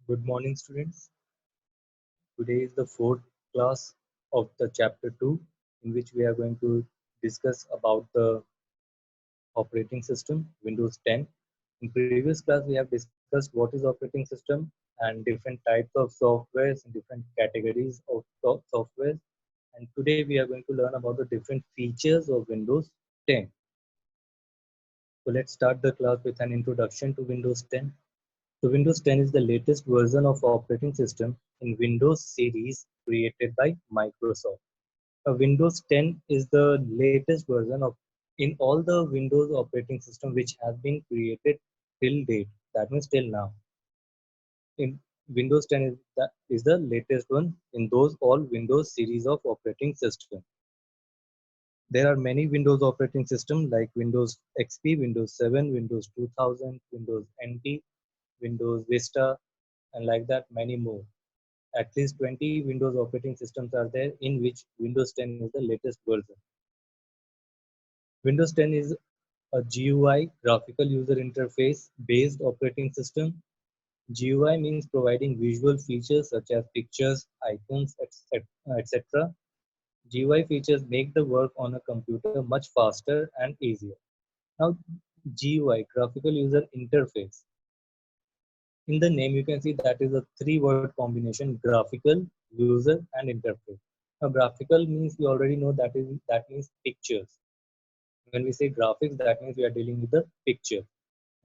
Good morning, students. Today is the fourth class of the chapter 2, in which we are going to discuss about the operating system, Windows 10. In previous class, we have discussed what is operating system and different types of softwares and different categories of softwares. And today we are going to learn about the different features of Windows 10. So let's start the class with an introduction to Windows 10. So Windows 10 is the latest version of operating system in Windows series created by Microsoft. Windows 10 is the latest version of in all the Windows operating system which has been created till date. That means till now. In Windows 10 is the latest one in those all Windows series of operating system. There are many Windows operating systems like Windows XP, Windows 7, Windows 2000, Windows NT, Windows Vista, and like that many more. At least 20 Windows operating systems are there in which Windows 10 is the latest version. Windows 10 is a GUI, graphical user interface based operating system. GUI means providing visual features such as pictures, icons, etc. GUI features make the work on a computer much faster and easier. Now, GUI, graphical user interface. In the name, you can see that is a three-word combination: graphical, user, and interface. Now, graphical means we already know that means pictures. When we say graphics, that means we are dealing with the picture.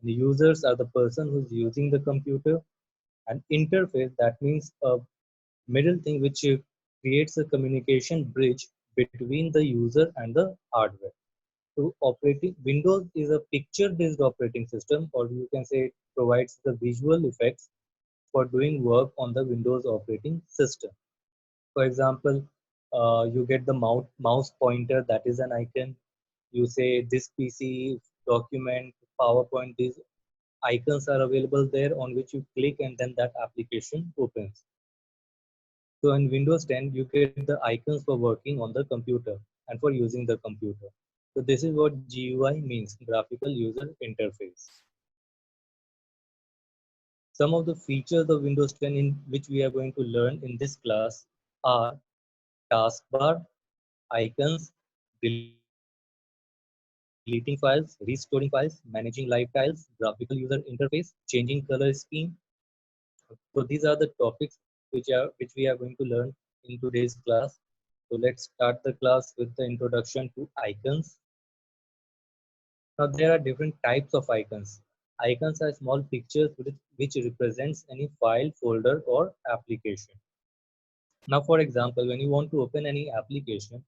The users are the person who's using the computer, and interface, that means a middle thing which creates a communication bridge between the user and the hardware. So operating Windows is a picture-based operating system, or you can say it provides the visual effects for doing work on the Windows operating system. For example, you get the mouse pointer, that is an icon. You say this PC, document, PowerPoint, these icons are available there on which you click and then that application opens. So in Windows 10, you get the icons for working on the computer and for using the computer. So this is what GUI means, graphical user interface. Some of the features of Windows 10 in which we are going to learn in this class are taskbar, icons, deleting files, restoring files, managing live tiles, graphical user interface, changing color scheme. So these are the topics which we are going to learn in today's class. So let's start the class with the introduction to icons. Now there are different types of icons. Icons are small pictures which represents any file, folder, or application. Now, for example, when you want to open any application,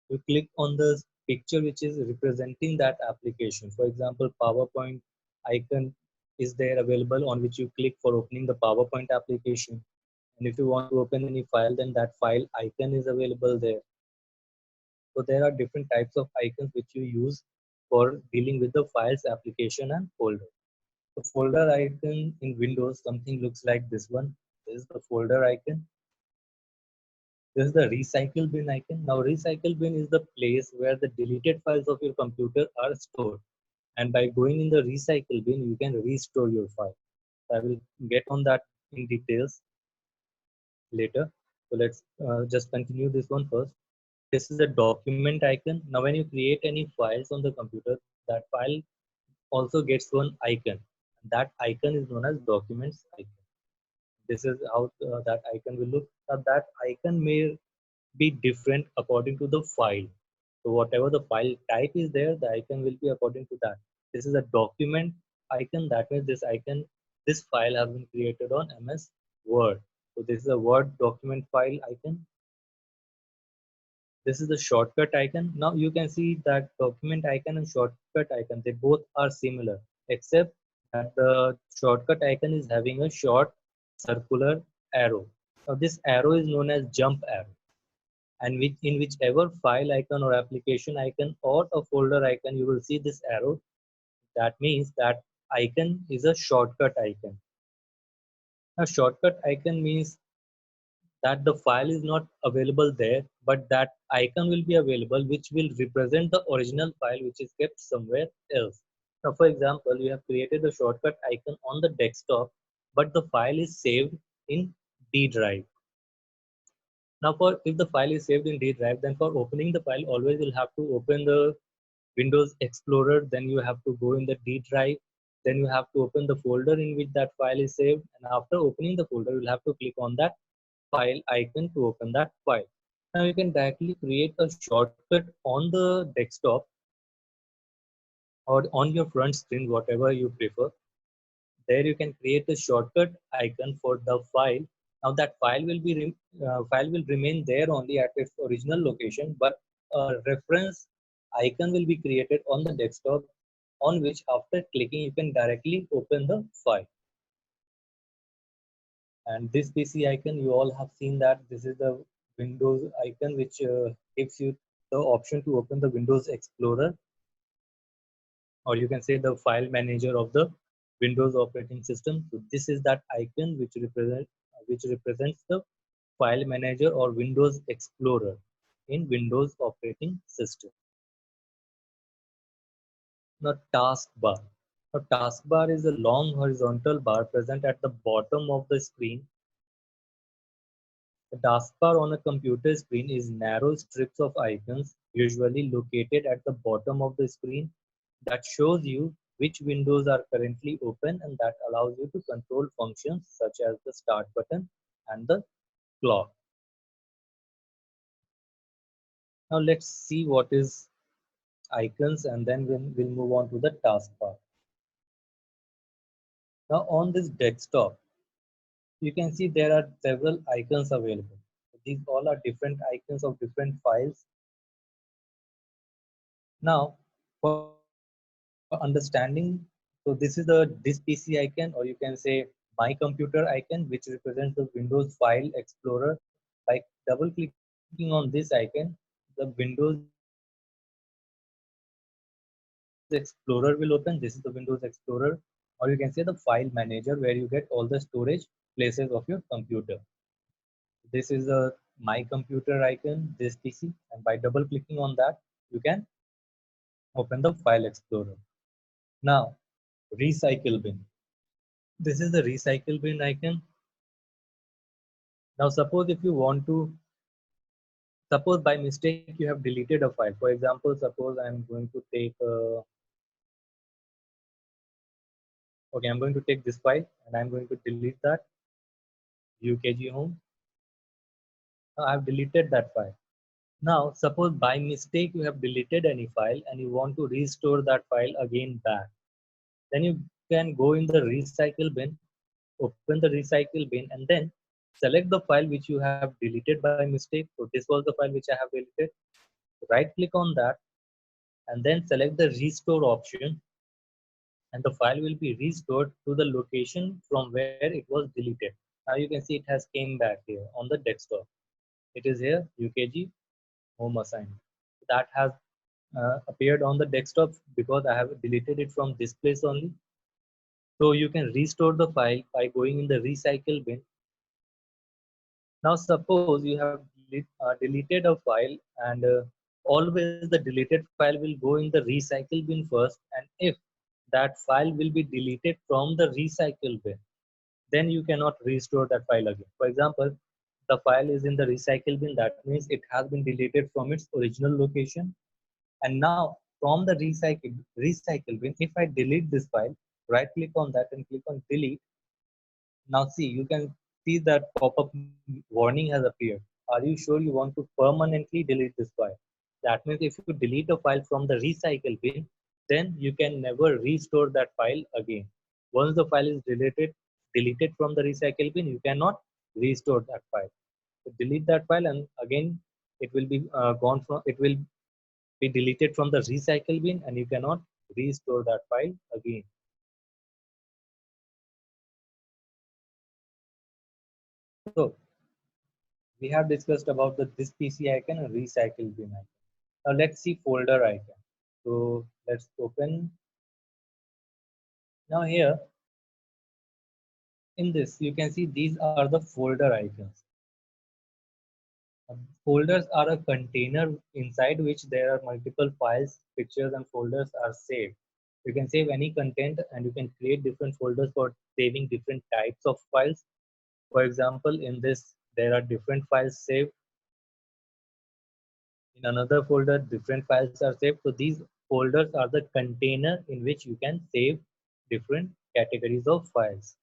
you click on the picture which is representing that application. For example, PowerPoint icon is there available on which you click for opening the PowerPoint application. And if you want to open any file, then that file icon is available there. So there are different types of icons which you use for dealing with the files, application, and folder. The folder icon in Windows, something looks like this one. This is the folder icon. This is the recycle bin icon. Now, recycle bin is the place where the deleted files of your computer are stored. And by going in the recycle bin, you can restore your file. I will get on that in details later. So let's just continue this one first. This is a document icon. Now, when you create any files on the computer, that file also gets one icon. That icon is known as documents icon. This is how that icon will look. Now, that icon may be different according to the file. So whatever the file type is there, the icon will be according to that. This is a document icon. That means this file has been created on MS Word. So this is a Word document file icon. This is the shortcut icon. Now you can see that document icon and shortcut icon, they both are similar, except that the shortcut icon is having a short circular arrow. Now this arrow is known as jump arrow. And in whichever file icon or application icon or a folder icon, you will see this arrow. That means that icon is a shortcut icon. A shortcut icon means that the file is not available there, but that icon will be available, which will represent the original file, which is kept somewhere else. Now, for example, you have created a shortcut icon on the desktop, but the file is saved in D drive. Now, for if the file is saved in D drive, then for opening the file, always you'll have to open the Windows Explorer, then you have to go in the D drive, then you have to open the folder in which that file is saved, and after opening the folder, you'll have to click on that file icon to open that file. Now you can directly create a shortcut on the desktop or on your front screen, whatever you prefer. There you can create a shortcut icon for the file. Now that file will remain there only at its original location, but a reference icon will be created on the desktop on which after clicking you can directly open the file. And this PC icon, you all have seen that this is the Windows icon which gives you the option to open the Windows Explorer, or you can say the file manager of the Windows operating system. So this is that icon which represents the file manager or Windows Explorer in Windows operating system. Now taskbar. Now taskbar is a long horizontal bar present at the bottom of the screen. The taskbar on a computer screen is narrow strips of icons, usually located at the bottom of the screen, that shows you which windows are currently open and that allows you to control functions such as the start button and the clock. Now let's see what is icons and then we'll move on to the taskbar. Now on this desktop, you can see there are several icons available. These all are different icons of different files. Now, for understanding, so this is this PC icon, or you can say my computer icon, which represents the Windows File Explorer. By double clicking on this icon, the Windows Explorer will open. This is the Windows Explorer, or you can say the file manager where you get all the storage places of your computer. This is a my computer icon, this PC, and by double clicking on that, you can open the file explorer. Now, recycle bin. This is the recycle bin icon. Now, suppose by mistake you have deleted a file. For example, suppose I am going to take okay, I'm going to take this file and I'm going to delete that UKG home. Now I've deleted that file. Now, suppose by mistake you have deleted any file and you want to restore that file again back. Then you can go in the recycle bin, open the recycle bin, and then select the file which you have deleted by mistake. So this was the file which I have deleted. Right click on that and then select the restore option, and the file will be restored to the location from where it was deleted. Now you can see it has came back here on the desktop. It is here UKG home assignment. That has appeared on the desktop because I have deleted it from this place only. So you can restore the file by going in the recycle bin. Now suppose you have deleted a file, and always the deleted file will go in the recycle bin first, and if that file will be deleted from the recycle bin, then you cannot restore that file again. For example, the file is in the recycle bin, that means it has been deleted from its original location. And now from the recycle bin, if I delete this file, right click on that and click on delete. Now see, you can see that pop-up warning has appeared. Are you sure you want to permanently delete this file? That means if you delete a file from the recycle bin, then you can never restore that file again. Once the file is deleted from the recycle bin, you cannot restore that file. So delete that file, and again it will be it will be deleted from the recycle bin, and you cannot restore that file again. So we have discussed about this PC icon and recycle bin icon. Now let's see folder icon. So let's open. Now here in this, you can see these are the folder icons. Folders are a container inside which there are multiple files, pictures, and folders are saved. You can save any content and you can create different folders for saving different types of files. For example, in this, there are different files saved. In another folder, different files are saved. So these folders are the container in which you can save different categories of files.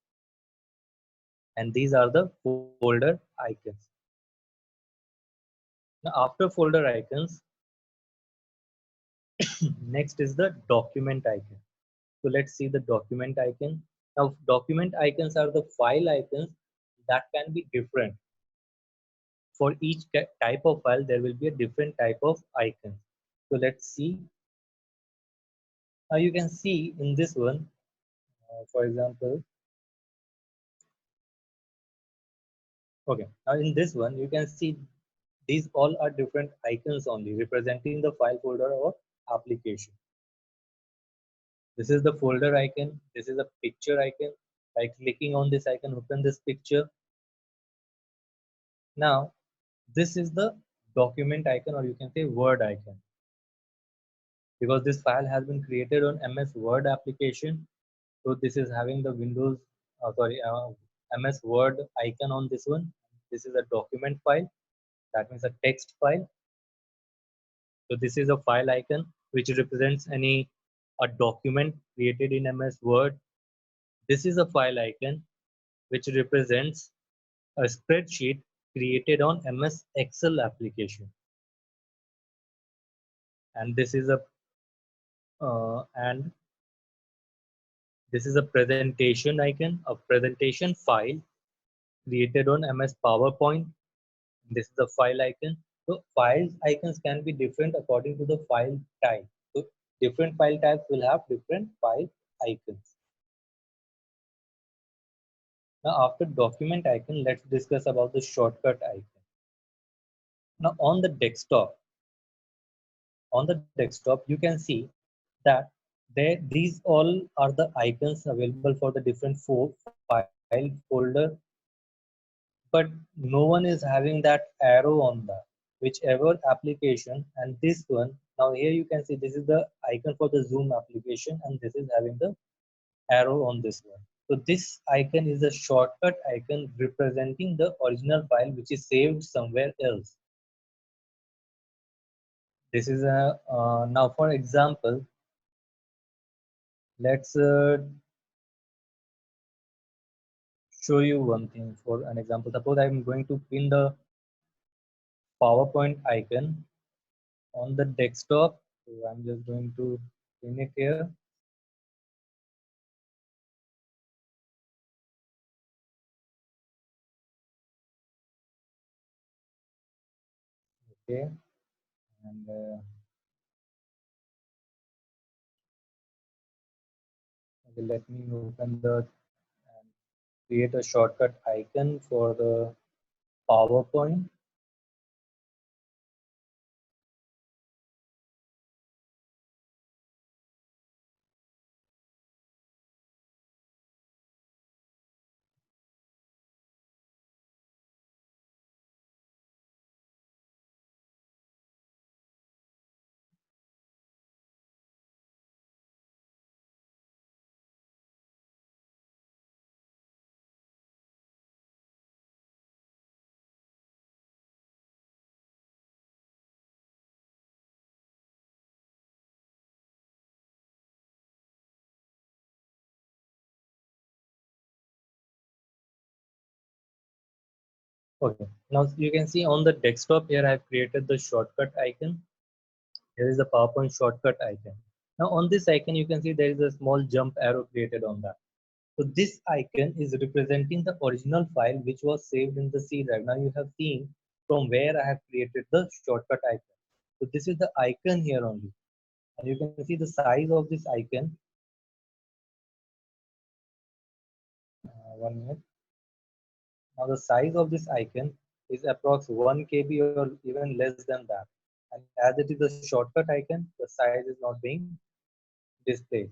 And these are the folder icons. Now, after folder icons, next is the document icon. So let's see the document icon. Now, document icons are the file icons that can be different. For each type of file, there will be a different type of icon. So let's see. Now you can see in this one, for example, okay, now in this one, you can see these all are different icons only representing the file folder or application. This is the folder icon. This is a picture icon. By clicking on this icon, open this picture. Now, this is the document icon, or you can say Word icon. Because this file has been created on MS Word application. So this is having the Windows, MS Word icon on this one. This is a document file. That means a text file. So this is a file icon which represents a document created in MS Word. This is a file icon which represents a spreadsheet created on MS Excel application. And and this is a presentation icon, a presentation file created on MS PowerPoint. This is the file icon. So files icons can be different according to the file type. So different file types will have different file icons. Now after document icon, let's discuss about the shortcut icon. Now on the desktop, you can see that these all are the icons available for the different file folder, but no one is having that arrow on the whichever application. And this one, now here you can see this is the icon for the Zoom application, and this is having the arrow on this one. So this icon is a shortcut icon representing the original file which is saved somewhere else. This is a now for example, let's show you one thing for an example. Suppose I'm going to pin the PowerPoint icon on the desktop. So I'm just going to pin it here. Okay, and okay, let me open the and create a shortcut icon for the PowerPoint. Okay, now you can see on the desktop here I have created the shortcut icon. Here is the PowerPoint shortcut icon. Now on this icon you can see there is a small jump arrow created on that. So this icon is representing the original file which was saved in the C drive. Now you have seen from where I have created the shortcut icon. So this is the icon here only. And you can see the size of this icon. 1 minute. Now the size of this icon is approx 1 KB or even less than that. And as it is a shortcut icon, the size is not being displayed.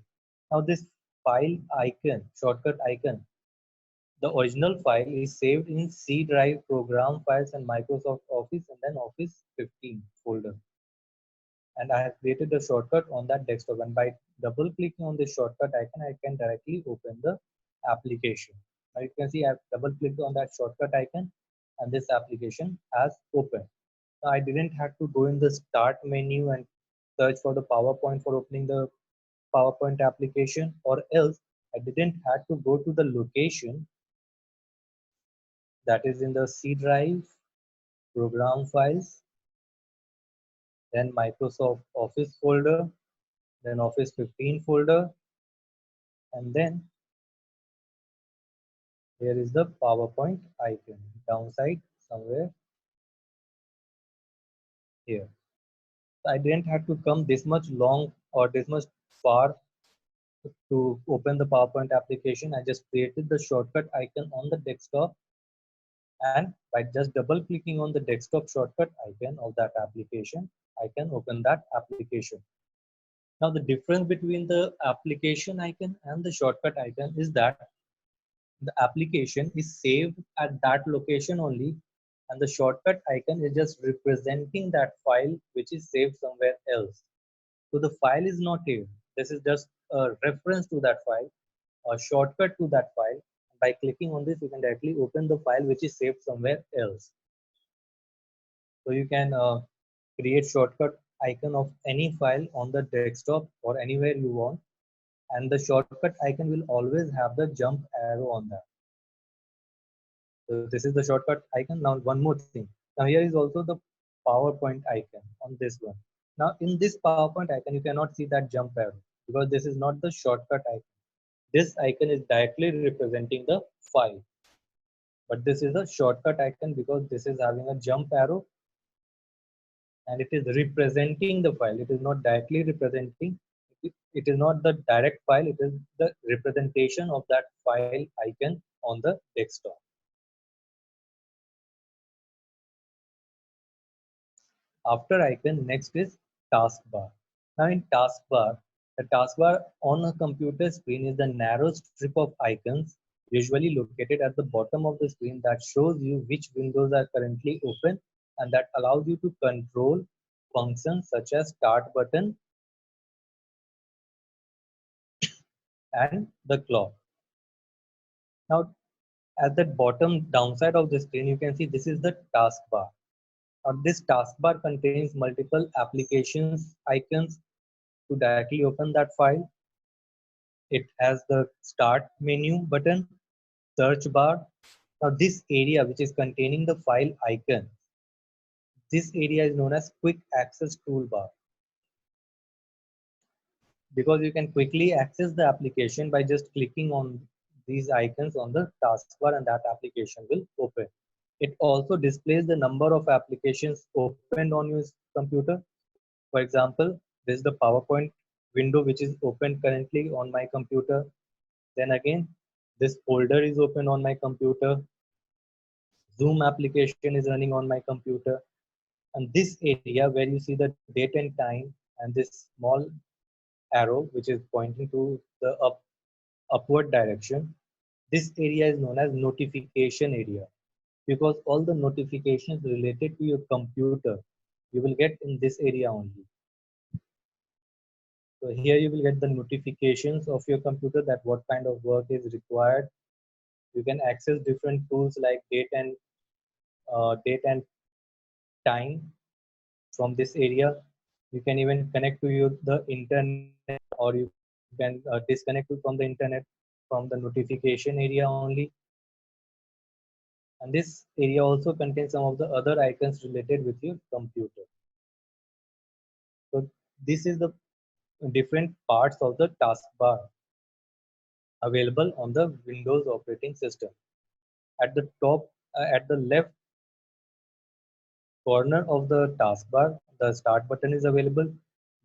Now this file icon, shortcut icon, the original file is saved in C drive, program files, and Microsoft Office, and then Office 15 folder. And I have created a shortcut on that desktop. And by double clicking on this shortcut icon, I can directly open the application. Now you can see I've double clicked on that shortcut icon and this application has opened. Now I didn't have to go in the start menu and search for the PowerPoint for opening the PowerPoint application, or else I didn't have to go to the location that is in the C drive, program files, then Microsoft Office folder, then Office 15 folder, and then here is the PowerPoint icon downside somewhere here. I didn't have to come this much long or this much far to open the PowerPoint application. I just created the shortcut icon on the desktop, and by just double clicking on the desktop shortcut icon of that application, I can open that application. Now the difference between the application icon and the shortcut icon is that the application is saved at that location only, and the shortcut icon is just representing that file which is saved somewhere else. So the file is not saved. This is just a reference to that file, a shortcut to that file. By clicking on this, you can directly open the file which is saved somewhere else. So you can create shortcut icon of any file on the desktop or anywhere you want, and the shortcut icon will always have the jump arrow on that. So this is the shortcut icon. Now one more thing. Now here is also the PowerPoint icon on this one. Now in this PowerPoint icon, you cannot see that jump arrow because this is not the shortcut icon. This icon is directly representing the file. But this is a shortcut icon because this is having a jump arrow and it is representing the file. It is not directly representing. It is not the direct file. It is the representation of that file icon on the desktop. After icon, next is taskbar. Now in taskbar, the taskbar on a computer screen is the narrow strip of icons usually located at the bottom of the screen that shows you which windows are currently open and that allows you to control functions such as start button and the clock. Now at the bottom downside of the screen, you can see this is the taskbar. Now this taskbar contains multiple applications icons to directly open that file. It has the start menu button, search bar. Now this area which is containing the file icon, this area is known as quick access toolbar because you can quickly access the application by just clicking on these icons on the taskbar and that application will open. It also displays the number of applications opened on your computer. For example, this is the PowerPoint window which is open currently on my computer. Then again, this folder is open on my computer. Zoom application is running on my computer. And this area where you see the date and time and this small arrow which is pointing to the upward direction, this area is known as notification area because all the notifications related to your computer you will get in this area only. So here you will get the notifications of your computer that what kind of work is required. You can access different tools like date and time from this area. You can even connect to the internet, or you can disconnect from the internet from the notification area only. And this area also contains some of the other icons related with your computer. So this is the different parts of the taskbar available on the Windows operating system. At the top, at the left corner of the taskbar, the start button is available.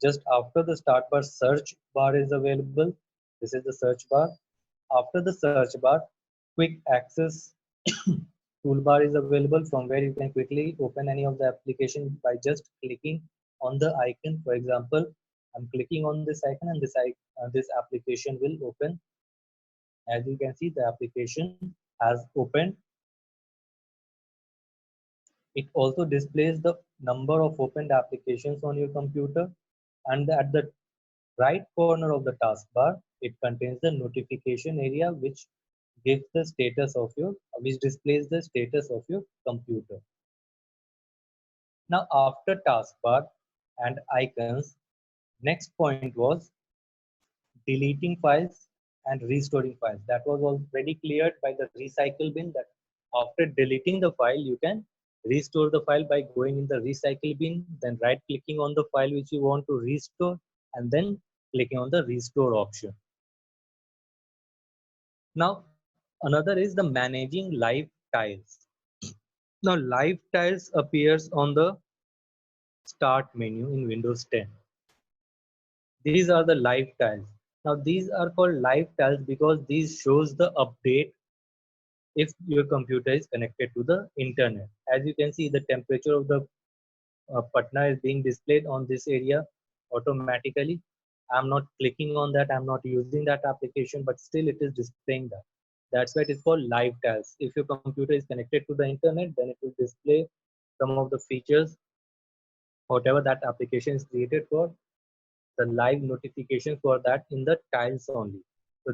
Just after the start bar, search bar is available. This is the search bar. After the search bar, quick access toolbar is available from where you can quickly open any of the application by just clicking on the icon. For example, I'm clicking on this icon and this application will open. As you can see, the application has opened. It also displays the number of opened applications on your computer, and at the right corner of the taskbar, it contains the notification area which gives the status of your, which displays the status of your computer. Now after taskbar and icons, next point was deleting files and restoring files. That was already cleared by the recycle bin, that after deleting the file, you can restore the file by going in the recycle bin, then right clicking on the file which you want to restore, and then clicking on the restore option. Now, another is the managing live tiles. Now, live tiles appears on the start menu in Windows 10. These are the live tiles. Now, these are called live tiles because these shows the update if your computer is connected to the internet. As you can see, the temperature of the Patna is being displayed on this area automatically. I'm not clicking on that, I'm not using that application, but still it is displaying that. That's why it is called live tiles. If your computer is connected to the internet, then it will display some of the features, whatever that application is created for, the live notifications for that in the tiles only. So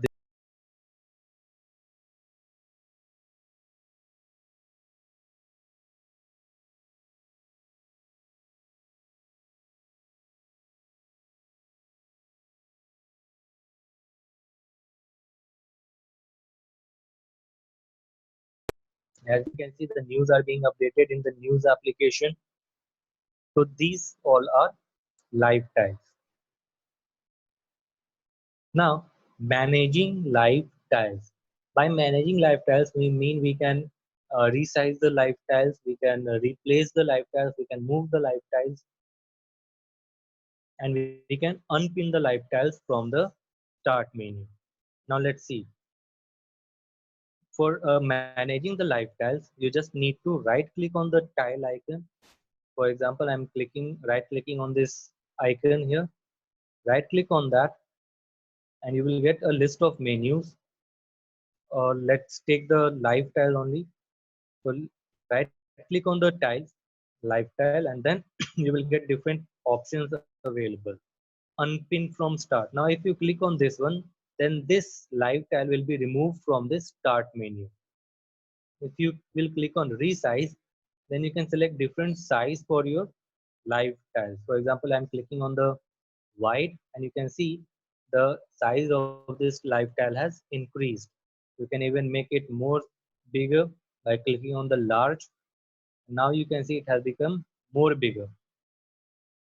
as you can see, the news are being updated in the news application. So these all are live tiles. Now, managing live tiles. By managing live tiles, we mean we can resize the live tiles, we can replace the live tiles, we can move the live tiles, and we can unpin the live tiles from the start menu. Now let's see. For managing the live tiles, you just need to right click on the tile icon. For example, I'm right clicking on this icon here. Right click on that and you will get a list of menus. Let's take the live tile only. So right click on the tiles, live tile, and then you will get different options available. Unpin from start. Now, if you click on this one, then this live tile will be removed from this start menu. If you will click on resize, then you can select different size for your live tiles. For example, I'm clicking on the wide and you can see the size of this live tile has increased. You can even make it more bigger by clicking on the large. Now you can see it has become more bigger.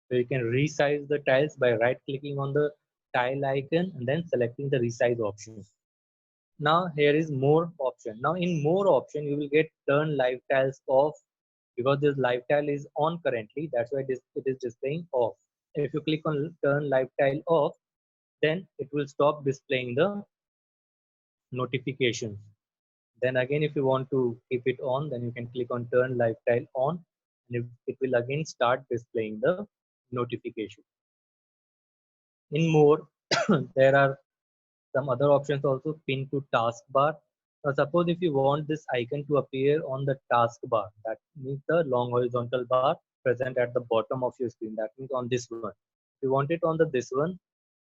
So you can resize the tiles by right clicking on the tile icon and then selecting the resize option. Now here is more option. Now in more option, you will get turn live tiles off because this live tile is on currently. That's why it is displaying off. If you click on turn live tile off, then it will stop displaying the notifications. Then again, if you want to keep it on, then you can click on turn live tile on and it will again start displaying the notification. In more, there are some other options also. Pin to taskbar. Now suppose if you want this icon to appear on the taskbar, that means the long horizontal bar present at the bottom of your screen, that means on this one. If you want it on the this one,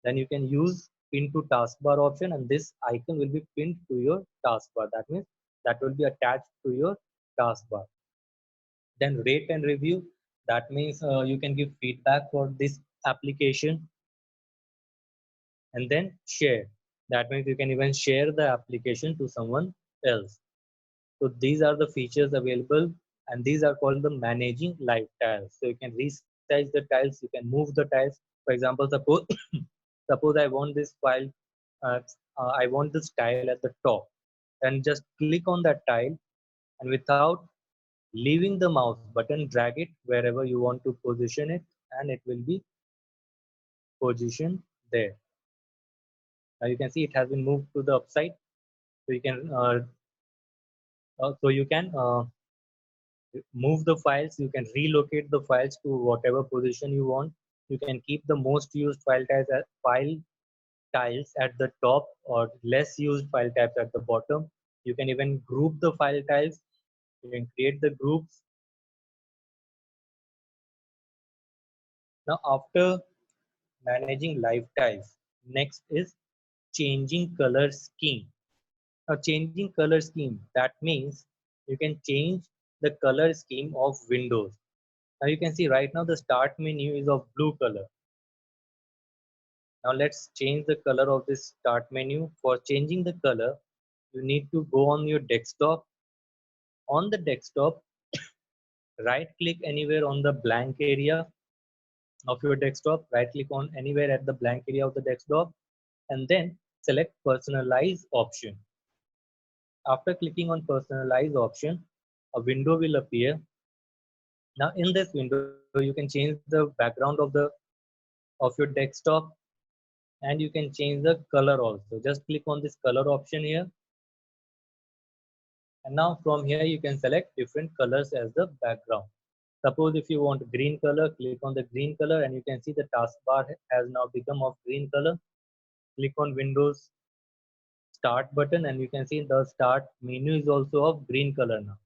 then you can use pin to taskbar option and this icon will be pinned to your taskbar. That means that will be attached to your taskbar. Then rate and review. That means you can give feedback for this application. And then share. That means you can even share the application to someone else. So these are the features available and these are called the managing live tiles. So you can resize the tiles, you can move the tiles. For example, suppose I want this file, I want this tile at the top. Then just click on that tile and without leaving the mouse button, drag it wherever you want to position it and it will be positioned there. Now you can see it has been moved to the upside. So you can move the files, you can relocate the files to whatever position you want. You can keep the most used file tiles at the top or less used file types at the bottom. You can even group the file tiles. You can create the groups. Now after managing live tiles, next is changing color scheme. Now changing color scheme, that means you can change the color scheme of windows. Now you can see right now the start menu is of blue color. Now let's change the color of this start menu. For changing the color, you need to go on your desktop. On the desktop, right click anywhere on the blank area of your desktop, right click on anywhere at the blank area of the desktop, and then select personalize option. After clicking on personalize option, a window will appear. Now in this window, you can change the background of your desktop, and you can change the color also. Just click on this color option here, and now from here you can select different colors as the background. Suppose if you want green color, click on the green color, and you can see the taskbar has now become of green color. Click on Windows Start button, and you can see the Start menu is also of green color now.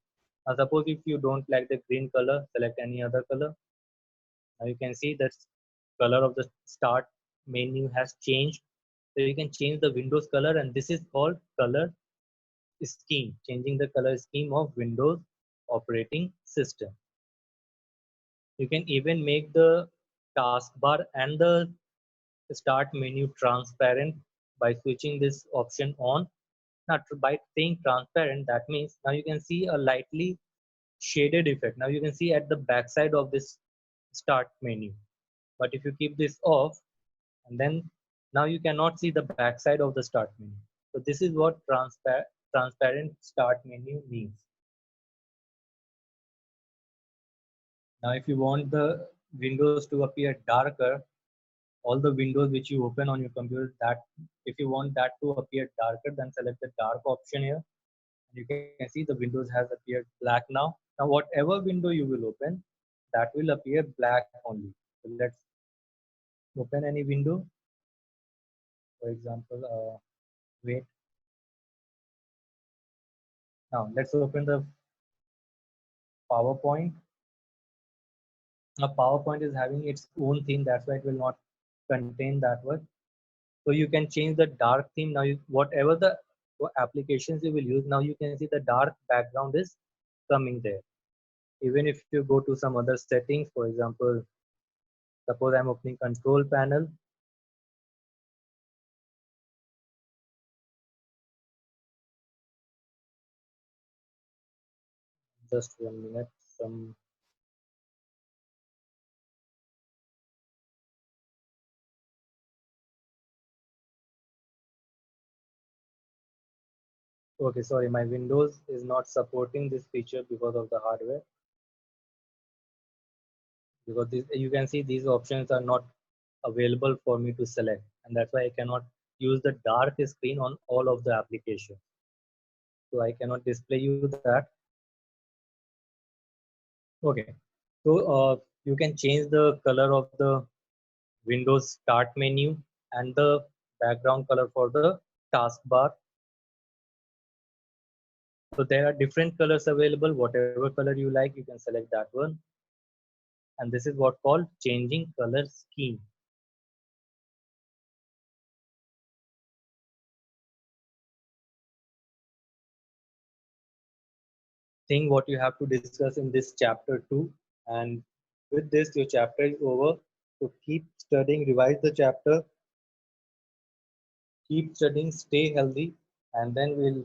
Now suppose if you don't like the green color, select any other color. Now you can see that color of the Start menu has changed. So you can change the Windows color, and this is called color scheme, changing the color scheme of Windows operating system. You can even make the taskbar and the start menu transparent by switching this option on. Now, by saying transparent, that means now you can see a lightly shaded effect. Now you can see at the backside of this start menu. But if you keep this off, and then now you cannot see the backside of the start menu. So this is what transparent start menu means. Now, if you want the windows to appear darker, all the windows which you open on your computer, that if you want that to appear darker, then select the dark option here. You can see the windows has appeared black now. Now whatever window you will open, that will appear black only. So let's open any window. For example, wait. Now let's open the PowerPoint. Now PowerPoint is having its own theme, that's why it will not contain that word. So you can change the dark theme. Now whatever the applications you will use, now you can see the dark background is coming there. Even if you go to some other settings, for example, suppose I'm opening control panel. Just 1 minute. Some okay, sorry, my Windows is not supporting this feature because of the hardware. Because this, you can see these options are not available for me to select, and that's why I cannot use the dark screen on all of the applications. So I cannot display you that. Okay, so you can change the color of the Windows Start menu and the background color for the taskbar. So there are different colors available. Whatever color you like, you can select that one. And this is what called changing color scheme. Thing what you have to discuss in this chapter 2, and with this your chapter is over. So keep studying, revise the chapter, keep studying, stay healthy, and then we'll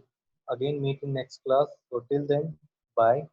again meet in next class. So till then, bye.